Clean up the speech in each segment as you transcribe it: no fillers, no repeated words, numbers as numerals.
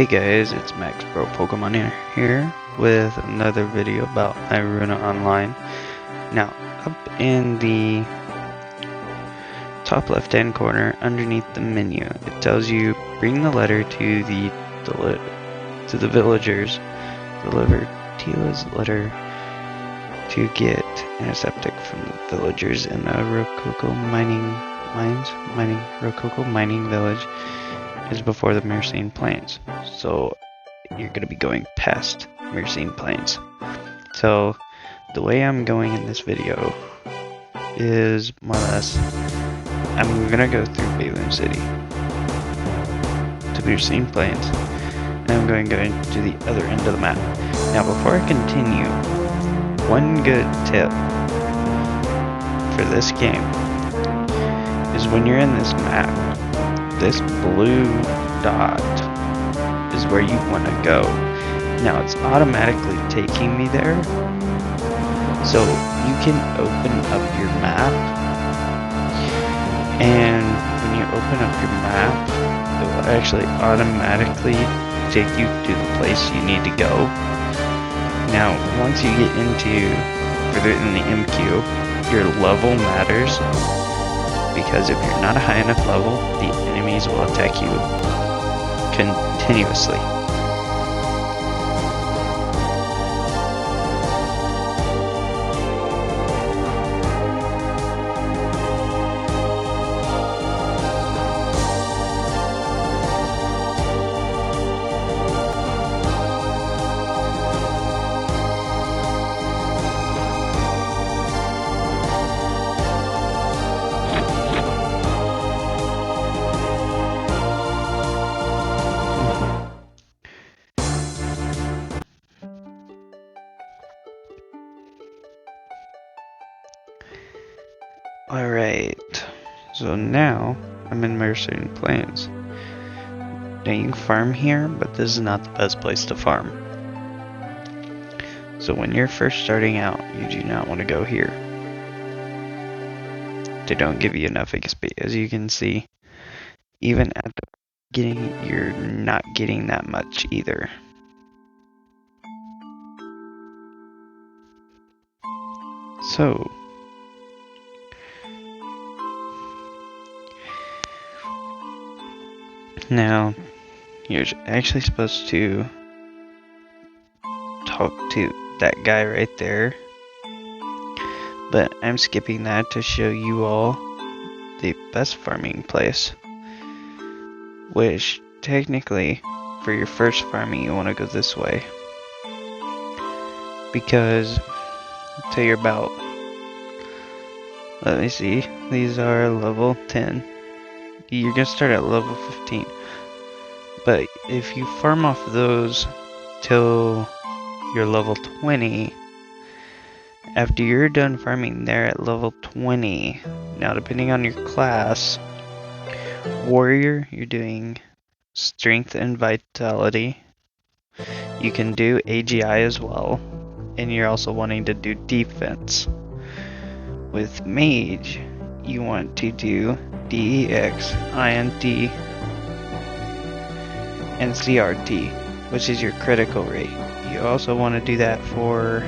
Hey guys, it's Max Pro Pokemon here with another video about Iruna Online. Now, up in the top left hand corner underneath the menu, it tells you bring the letter to the villagers. Deliver Tila's letter to get antiseptic from the villagers in the Rococo mining village is before the Myrcene Plains. So you're going to be going past Myrcene Plains. So the way I'm going in this video is more or less I'm going to go through Balloon City to Myrcene Plains, and I'm going to go into the other end of the map. Now before I continue, one good tip for this game is when you're in this map, this blue dot is where you want to go. Now it's automatically taking me there, so you can open up your map, and when you open up your map, it will actually automatically take you to the place you need to go. Now once you get into further in the MQ, your level matters, because if you're not a high enough level, the enemies will attack you continuously. Alright, so now I'm in Myrcene Plains. Now you can farm here, but this is not the best place to farm. So when you're first starting out, you do not want to go here. They don't give you enough XP, as you can see. Even at the beginning, you're not getting that much either. So now, you're actually supposed to talk to that guy right there, but I'm skipping that to show you all the best farming place, which technically for your first farming you want to go this way, because until you're about, let me see, these are level 10. You're gonna start at level 15, but if you farm off those till you're level 20, after you're done farming there at level 20, now depending on your class, warrior, you're doing strength and vitality, you can do AGI as well, and you're also wanting to do defense. With mage, you want to do DEX, INT, and CRT, which is your critical rate. You also want to do that for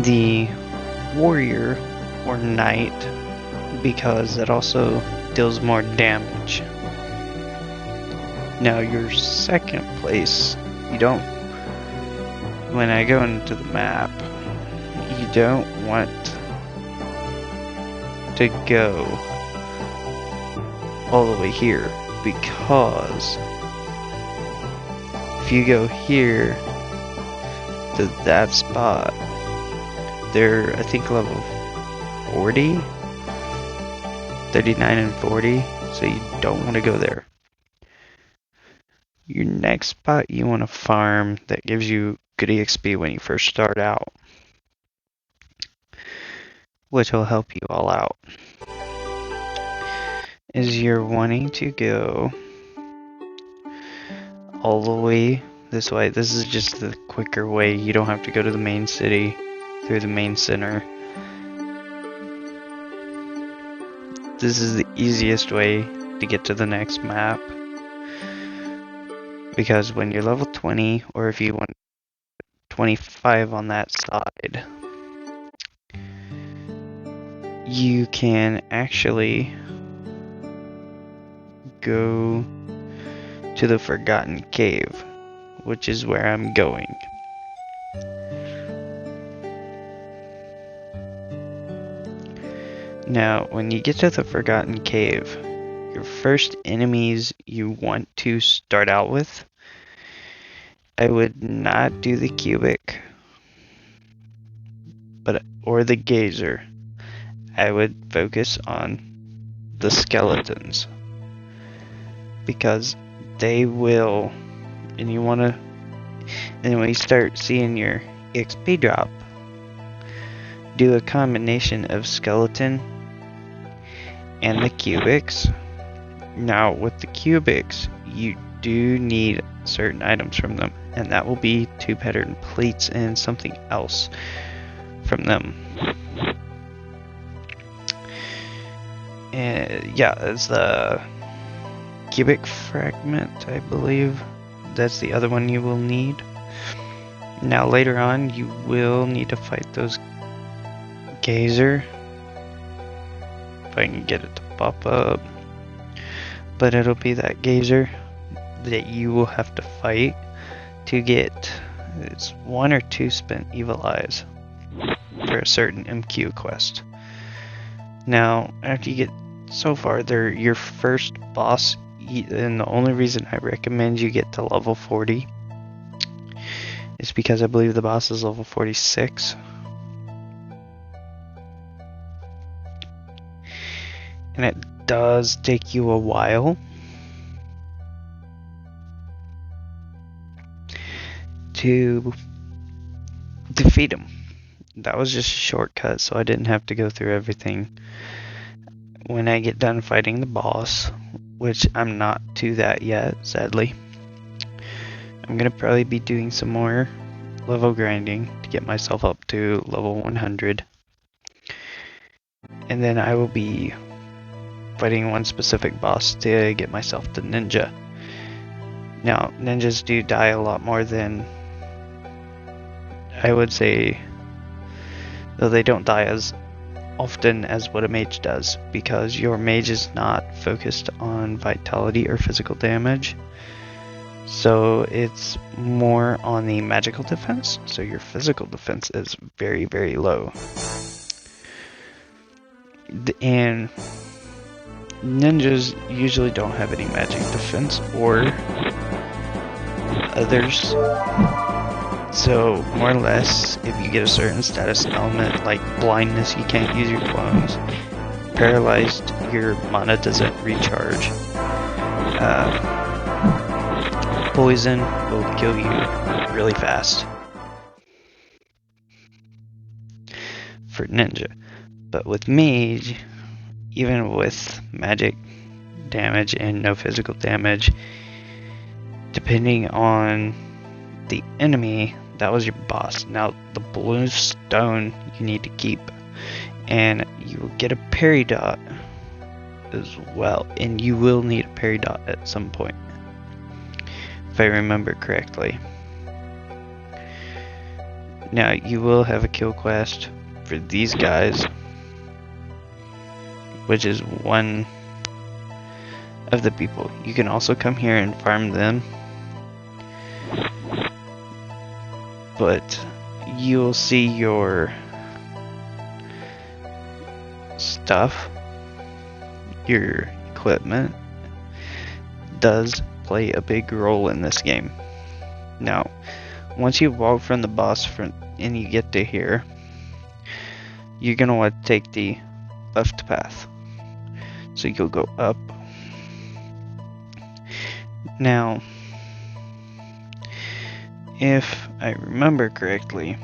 the warrior or knight, because it also deals more damage. Now your second place, you don't, when I go into the map, you don't want to go all the way here, because if you go here to that spot, they're I think level 40, 39 and 40, so you don't want to go there. Your next spot you want to farm that gives you good EXP when you first start out, which will help you all out, is you're wanting to go all the way this way. This is just the quicker way. You don't have to go to the main city through the main center. This is the easiest way to get to the next map. Because when you're level 20, or if you want 25 on that side, you can actually go to the Forgotten Cave, which is where I'm going. Now, when you get to the Forgotten Cave, your first enemies you want to start out with, I would not do the cubic, or the gazer. I would focus on the skeletons, because they will, and you want to, and when you start seeing your XP drop, do a combination of skeleton and the cubics. Now with the cubics, you do need certain items from them, and that will be 2 pattern plates and something else from them. And yeah, it's the cubic fragment, I believe. That's the other one you will need. Now later on, you will need to fight those gazer. If I can get it to pop up. But it'll be that gazer that you will have to fight to get, it's 1 or 2 spent evil eyes for a certain MQ quest. Now, after you get so far, they're your first boss, and the only reason I recommend you get to level 40 is because I believe the boss is level 46. And it does take you a while to defeat him. That was just a shortcut, so I didn't have to go through everything. When I get done fighting the boss, which I'm not to that yet, sadly, I'm gonna probably be doing some more level grinding to get myself up to level 100. And then I will be fighting one specific boss to get myself to ninja. Now, ninjas do die a lot more than, I would say, though they don't die as often as what a mage does, because your mage is not focused on vitality or physical damage. So it's more on the magical defense, so your physical defense is very, very low. And ninjas usually don't have any magic defense or others. So, more or less, if you get a certain status element like blindness, you can't use your clones. Paralyzed, your mana doesn't recharge. Poison will kill you really fast for ninja. But with mage, even with magic damage and no physical damage, depending on the enemy, that was your boss. Now the blue stone you need to keep, and you will get a peridot as well, and you will need a peridot at some point, if I remember correctly. Now you will have a kill quest for these guys, which is one of the people. You can also come here and farm them, but you'll see your stuff, your equipment, does play a big role in this game. Now, once you walk from the boss front and you get to here, you're gonna want to take the left path. So you'll go up. Now, if I remember correctly,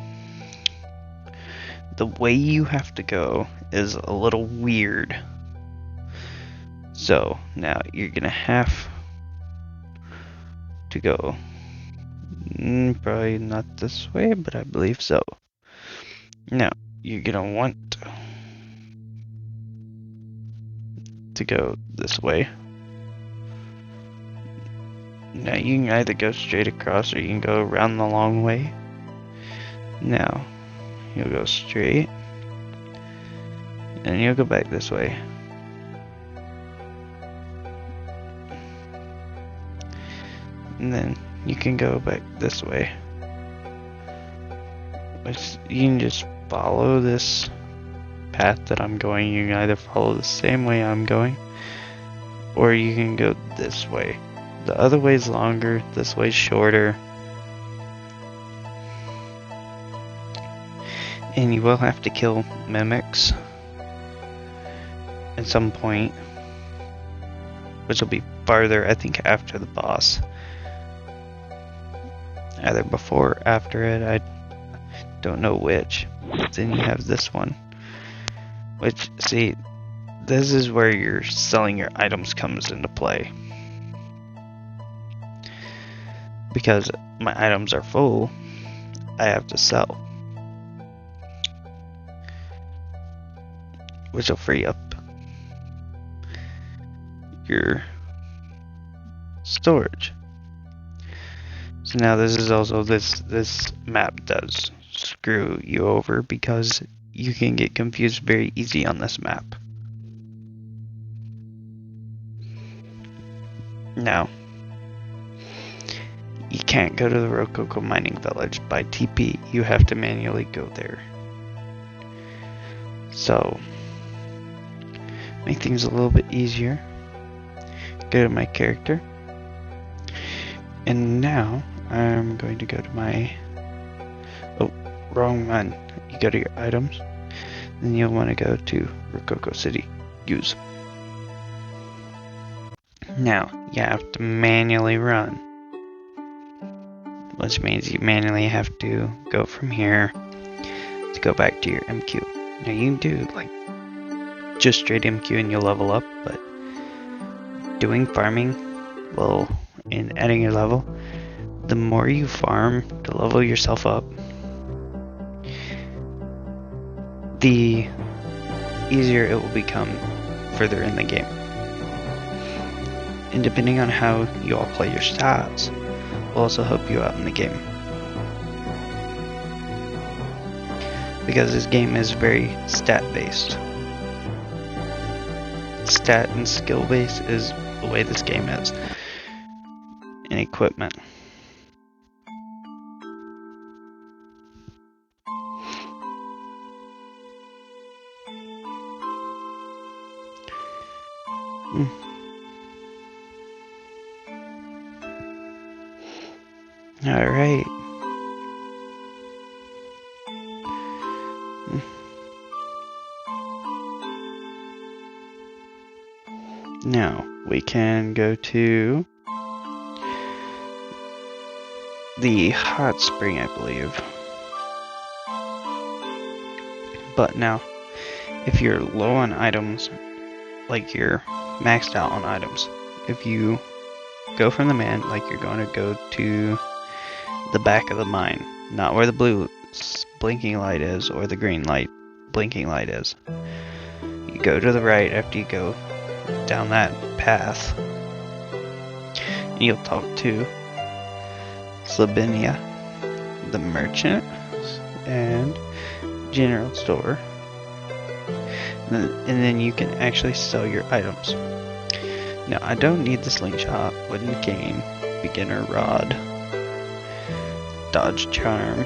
the way you have to go is a little weird. So now you're gonna have to go, probably not this way, but I believe so. Now you're gonna want to go this way. Now you can either go straight across or you can go around the long way. Now, you'll go straight, and you'll go back this way. And then you can go back this way. You can just follow this path that I'm going. You can either follow the same way I'm going, or you can go this way. The other way's longer, this way's shorter. And you will have to kill mimics at some point, which will be farther, I think, after the boss. Either before or after it, I don't know which. Then you have this one, which, see, this is where your selling your items comes into play. Because my items are full, I have to sell, which will free up your storage. So now this is also, this map does screw you over because you can get confused very easy on this map. Now, you can't go to the Rococo mining village by TP, you have to manually go there. So, make things a little bit easier. Go to my character. And now, I'm going to go to my, oh, wrong one. You go to your items, then you'll want to go to Rococo City, use. Now, you have to manually run, which means you manually have to go from here to go back to your MQ. Now you can do like just straight MQ and you'll level up, but doing farming will, and adding your level, the more you farm to level yourself up, the easier it will become further in the game. And depending on how you all play your stats, will also help you out in the game. Because this game is very stat based. Stat and skill based is the way this game is. And equipment. Alright. Now, we can go to the hot spring, I believe. But now, if you're low on items, like you're maxed out on items, if you go from the man, like you're going to go to the back of the mine, not where the blue blinking light is or the green light blinking light is. You go to the right after you go down that path, and you'll talk to Slavinia, the merchant and general store, and then you can actually sell your items. Now, I don't need the slingshot, wooden cane, beginner rod, dodge charm.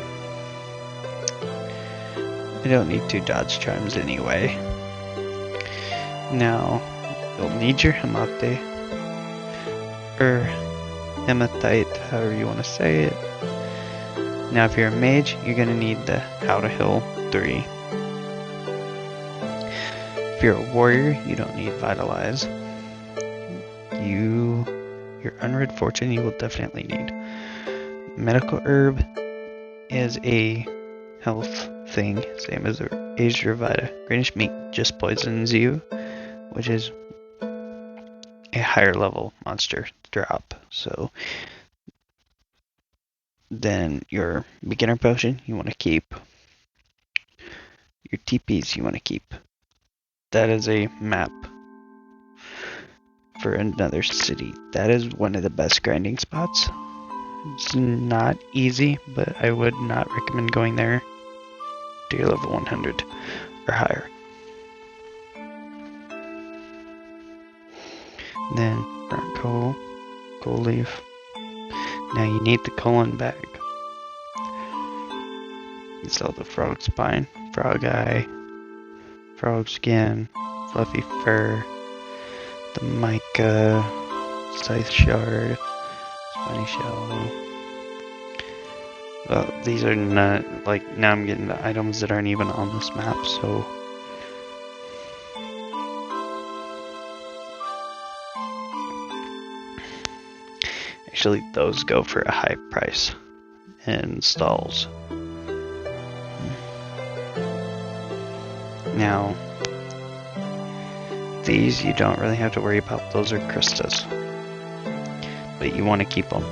I don't need 2 dodge charms anyway. Now, you'll need your hemate, or hematite, however you want to say it. Now, if you're a mage, you're going to need the How to Heal 3. If you're a warrior, you don't need Vitalize. Your Unread Fortune you will definitely need. Medical Herb is a health thing, same as the Azure Vita. Greenish Meat just poisons you, which is a higher level monster drop. So then your beginner potion you want to keep. Your TPs you want to keep. That is a map for another city. That is one of the best grinding spots. It's not easy, but I would not recommend going there to your level 100 or higher. Then burnt coal, coal leaf. Now you need the colon bag. You sell the frog spine, frog eye, frog skin, fluffy fur, the mica, scythe shard, spiny shell. Well, these are not, like, now I'm getting the items that aren't even on this map, so. Actually, those go for a high price in stalls. Now, these you don't really have to worry about, those are crystas, but you want to keep them.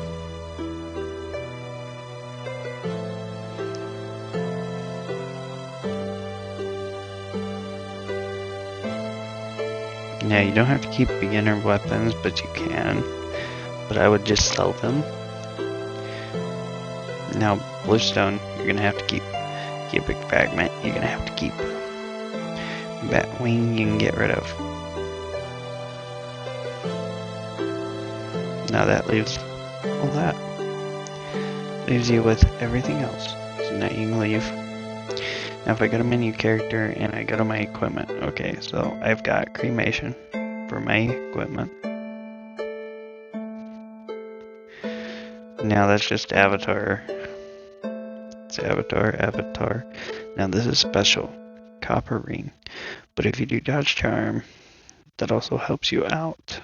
Now, you don't have to keep beginner weapons, but you can. But I would just sell them. Now, bluestone, you're gonna have to keep. Cubic fragment, you're gonna have to keep. Batwing, you can get rid of. Now that leaves all that. Leaves you with everything else. So now you can leave. Now if I go to menu character and I go to my equipment, okay, so I've got cremation for my equipment. Now that's just avatar. It's avatar. Now this is special, copper ring. But if you do dodge charm, that also helps you out.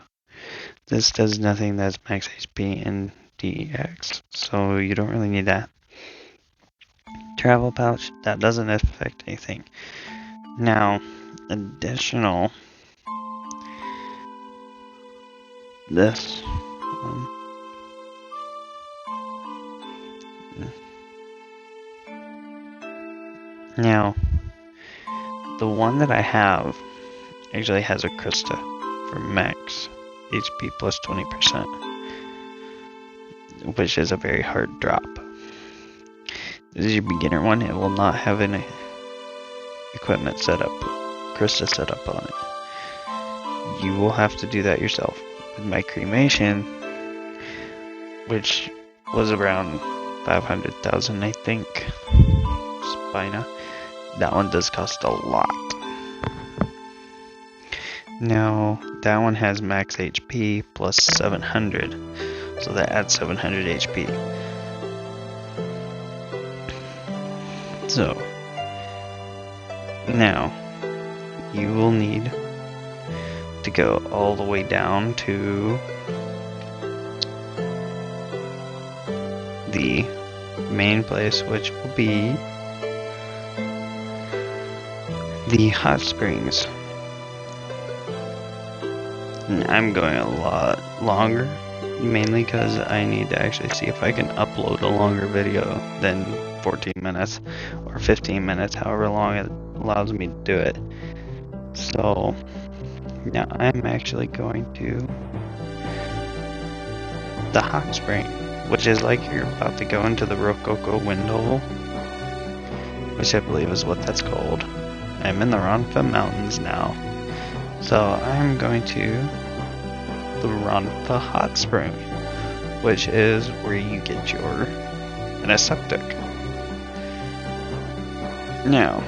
This does nothing, that's max HP and DX, so you don't really need that. Travel pouch, that doesn't affect anything. Now, additional, this one. Now, the one that I have actually has a Krista for max HP plus 20%, which is a very hard drop. This is your beginner one, it will not have any equipment setup, Krista setup on it. You will have to do that yourself. With my cremation, which was around 500,000 I think, Spina. That one does cost a lot. Now, that one has max HP plus 700, so that adds 700 HP. So, now, you will need to go all the way down to the main place, which will be the hot springs. And I'm going a lot longer, mainly because I need to actually see if I can upload a longer video than 14 minutes or 15 minutes, however long it allows me to do it. So now I'm actually going to the hot spring, which is like you're about to go into the Rococo window, which I believe is what that's called. I'm in the Ronfa Mountains now, so I'm going to the Ronfa Hot Spring, which is where you get your antiseptic. Now,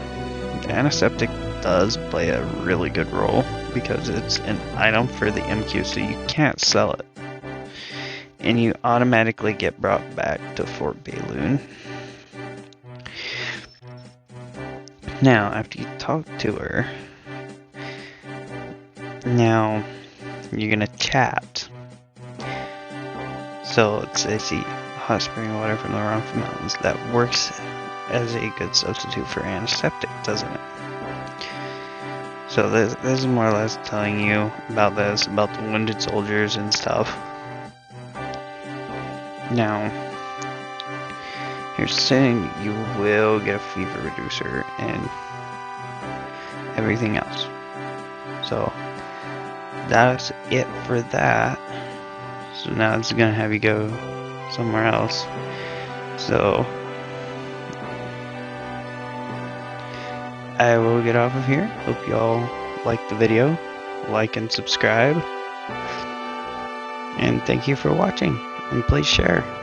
the antiseptic does play a really good role because it's an item for the MQ, so you can't sell it. And you automatically get brought back to Fort Bayloon. Now, after you talk to her, now you're gonna chat. So let's say, see, hot spring water from the Ronfa Mountains. That works as a good substitute for antiseptic, doesn't it? So this is more or less telling you about this, about the wounded soldiers and stuff. Now, here's saying you will get a fever reducer and everything else. So that's it for that. So now it's gonna have you go somewhere else. So I will get off of here. Hope y'all liked the video. Like and subscribe. And thank you for watching. And please share.